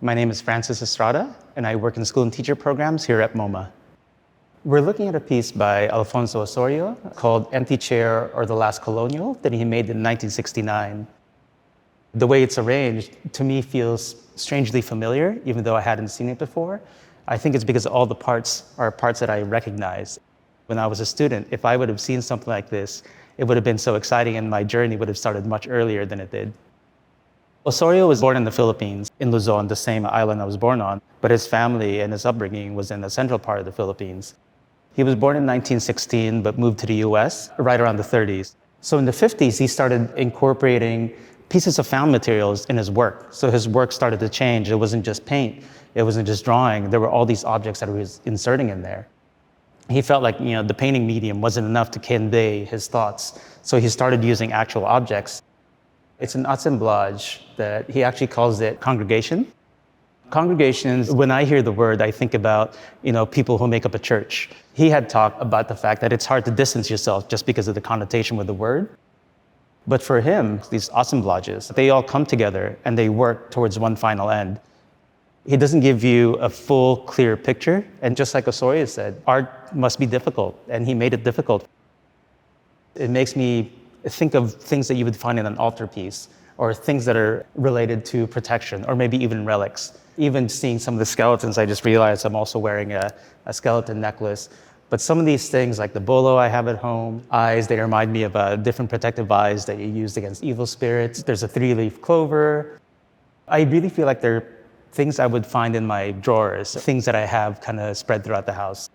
My name is Francis Estrada, and I work in school and teacher programs here at MoMA. We're looking at a piece by Alfonso Ossorio called Empty Chair or the Last Colonial that he made in 1969. The way it's arranged, to me, feels strangely familiar, even though I hadn't seen it before. I think it's because all the parts are parts that I recognize. When I was a student, if I would have seen something like this, it would have been so exciting and my journey would have started much earlier than it did. Ossorio was born in the Philippines, in Luzon, the same island I was born on, but his family and his upbringing was in the central part of the Philippines. He was born in 1916, but moved to the US right around the 30s. So in the 50s, he started incorporating pieces of found materials in his work. So his work started to change. It wasn't just paint. It wasn't just drawing. There were all these objects that he was inserting in there. He felt like, the painting medium wasn't enough to convey his thoughts. So he started using actual objects. It's an assemblage that he actually calls it congregation. Congregations, when I hear the word, I think about, people who make up a church. He had talked about the fact that it's hard to distance yourself just because of the connotation with the word. But for him, these assemblages, they all come together and they work towards one final end. He doesn't give you a full, clear picture. And just like Ossorio said, art must be difficult, and he made it difficult. It makes me think of things that you would find in an altarpiece, or things that are related to protection, or maybe even relics. Even seeing some of the skeletons, I just realized I'm also wearing a skeleton necklace. But some of these things, like the bolo I have at home, eyes, they remind me of different protective eyes that you used against evil spirits. There's a 3-leaf clover. I really feel like they're things I would find in my drawers, things that I have kind of spread throughout the house.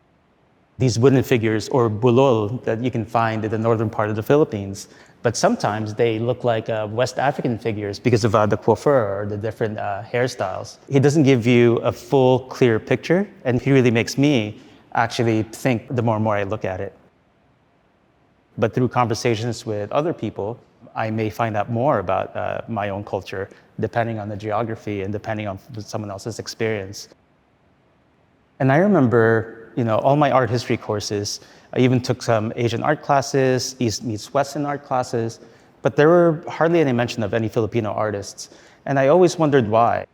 These wooden figures, or bulol, that you can find in the northern part of the Philippines. But sometimes they look like West African figures because of the coiffure or the different hairstyles. He doesn't give you a full, clear picture, and he really makes me actually think the more and more I look at it. But through conversations with other people, I may find out more about my own culture, depending on the geography and depending on someone else's experience. And I remember, all my art history courses, I even took some Asian art classes, East meets Western art classes, but there were hardly any mention of any Filipino artists. And I always wondered why.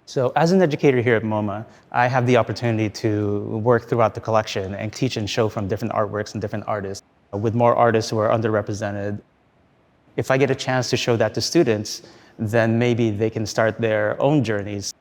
So as an educator here at MoMA, I have the opportunity to work throughout the collection and teach and show from different artworks and different artists, with more artists who are underrepresented. If I get a chance to show that to students, then maybe they can start their own journeys.